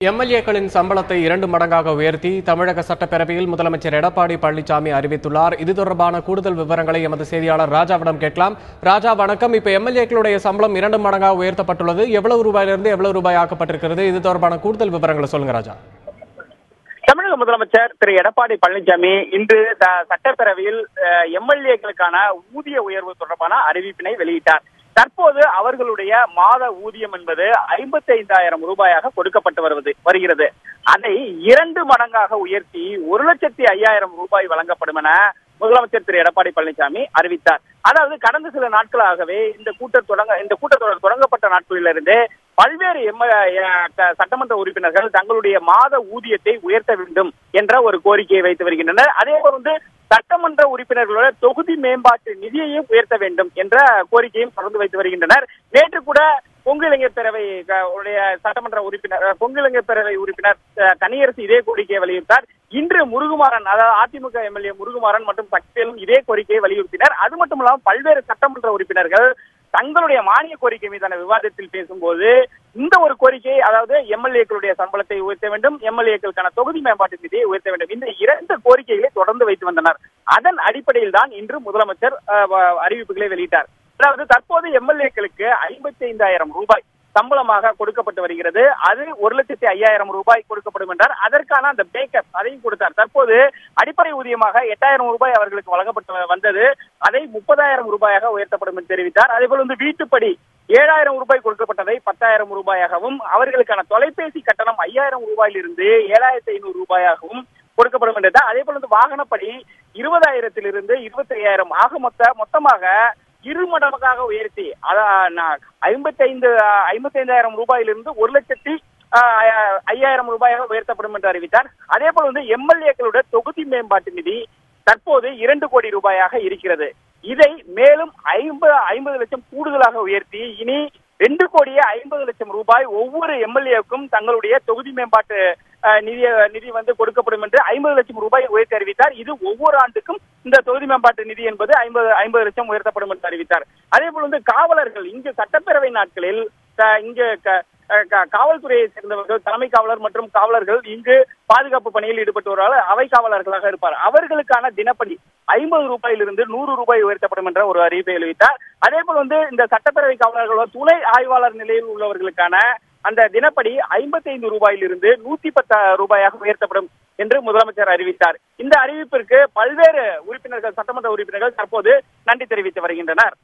எம்எல்ஏக்களின் சம்பளத்தை 2 மடங்காக உயர்த்தி தமிழக சட்டப்பேரவையில் முதலமைச்சர் எடப்பாடி பழனிசாமி அறிவித்துள்ளார். இது தொடர்பான கூடுதல் விவரங்களை எமது செய்தியாளர் ராஜாவிடம் கேட்கலாம். ராஜா, வணக்கம். இப்ப எம்எல்ஏக்களுடைய சம்பளம் 2 மடங்காக உயர்த்தப்பட்டுள்ளது. எவ்வளவு ரூபாயிலிருந்து எவ்வளவு ரூபாய் ஆக்கப்பட்டிருக்கிறது? இது தொடர்பான கூடுதல் விவரங்களை சொல்லுங்க ராஜா. தமிழக முதலமைச்சர் திரு எடப்பாடி பழனிசாமி இன்று சட்டப்பேரவையில் எம்எல்ஏக்களுக்கான ஊதிய உயர்வு தொடர்பான அறிவிப்பினை வெளியிட்டார். தற்போது அவர்களுடைய மாத ஊதியம் என்பது 55,000 ரூபாயாக கொடுக்கப்பட்டு வருகிறது. அதை 2 மடங்காக உயர்த்தி 1,05,000 ரூபாய் வழங்கப்படும் என முதலமைச்சர் திரு எடப்பாடி பழனிசாமி அறிவித்தார். அதாவது கடந்த சில நாட்களாகவே இந்த கூட்டத்தொடர் தொடங்கப்பட்ட நாட்களிலிருந்து பல்வேறு சட்டமன்ற உறுப்பினர்கள் தங்களுடைய மாத ஊதியத்தை உயர்த்த வேண்டும் என்ற ஒரு கோரிக்கையை வைத்து வருகின்றனர். அதே போல சட்டமன்ற உறுப்பினர்களோட தொகுதி மேம்பாட்டு நிதியையும் உயர்த்த வேண்டும் என்ற கோரிக்கையும் தொடர்ந்து வைத்து வருகின்றனர். நேற்று கூட கொங்கு இளைஞர் பேரவை உறுப்பினர் கனியரசு இதே கோரிக்கையை வலியுறுத்தார். இன்று முருகுமாறன், அதாவது அதிமுக எம்எல்ஏ முருகுமாறன் மற்றும் சக்திவேலும் இதே கோரிக்கையை வலியுறுத்தினர். அது மட்டும் இல்லாமல் பல்வேறு சட்டமன்ற உறுப்பினர்கள் தங்களுடைய மானிய கோரிக்கை மீதான விவாதத்தில் பேசும்போது இந்த ஒரு கோரிக்கை, அதாவது எம்எல்ஏக்களுடைய சம்பளத்தை உயர்த்த வேண்டும், எம்எல்ஏக்களுக்கான தொகுதி மேம்பாட்டு நிதியை உயர்த்த வேண்டும், இந்த 2 கோரிக்கைகளை தொடர்ந்து வைத்து வந்தனர். அதன் அடிப்படையில் தான் இன்று முதலமைச்சர் அறிவிப்புகளை வெளியிட்டார். அதாவது தற்போது எம்எல்ஏக்களுக்கு 55,000 ரூபாய் சம்பளமாக கொடுக்கப்பட்டு வருகிறது. அது 1,05,000 ரூபாய் கொடுக்கப்படும் என்றார். அதற்கான அந்த பேக்கப் அதையும் கொடுத்தார். தற்போது அடிப்படை ஊதியமாக 8,000 ரூபாய் அவர்களுக்கு வழங்கப்பட்டு வந்தது. அதை 30,000 ரூபாயாக உயர்த்தப்படும் என்று தெரிவித்தார். அதே போல வீட்டுப்படி 7,000 ரூபாய் கொடுக்கப்பட்டதை 10,000 ரூபாயாகவும், அவர்களுக்கான தொலைபேசி கட்டணம் 5,000 ரூபாயிலிருந்து 7,500 ரூபாயாகவும் கொடுக்கப்படும் என்றது. அதே போல வாகனப்படி 20,000 25,000 ஆக மொத்தமாக 2 மடங்காக உயர்த்தி 55,000 ரூபாயிலிருந்து 1,05,000 ரூபாயாக உயர்த்தப்படும் என்று அறிவித்தார். அதே போல எம்எல்ஏக்களுடைய தொகுதி மேம்பாட்டு நிதி தற்போது 2 கோடி ரூபாயாக இருக்கிறது. இதை மேலும் 50 லட்சம் கூடுதலாக உயர்த்தி இனி 2,50,00,000 ரூபாய் ஒவ்வொரு எம்எல்ஏவுக்கும் தங்களுடைய தொகுதி மேம்பாட்டு நிதி கொடுக்கப்படும் என்று 50 லட்சம் ரூபாய் உயர்த்தி அறிவித்தார். இது ஒவ்வொரு ஆண்டுக்கும் இந்த தொகுதி மேம்பாட்டு நிதி என்பது 50 லட்சம் உயர்த்தப்படும் என்று அறிவித்தார். அதே போல காவலர்கள் இங்கு சட்டப்பேரவை நாட்களில் இங்கு காவல்துறையை சேர்ந்தவர்கள், தலைமை காவலர் மற்றும் காவலர்கள் இங்கு பாதுகாப்பு பணியில் ஈடுபட்டு வருவார்கள், அவை காவலர்களாக இருப்பார். அவர்களுக்கான தினப்படி 50 ரூபாயிலிருந்து 100 ரூபாய் உயர்த்தப்படும் என்ற ஒரு அறிவிப்பை வெளியிட்டார். அதே போல இந்த சட்டப்பேரவை காவலர்கள் துணை ஆய்வாளர் நிலையில் உள்ளவர்களுக்கான அந்த தினப்படி 55 ரூபாயிலிருந்து 110 ரூபாயாக உயர்த்தப்படும் என்று முதலமைச்சர் அறிவித்தார். இந்த அறிவிப்பிற்கு பல்வேறு சட்டமன்ற உறுப்பினர்கள் தற்போது நன்றி தெரிவித்து வருகின்றனர்.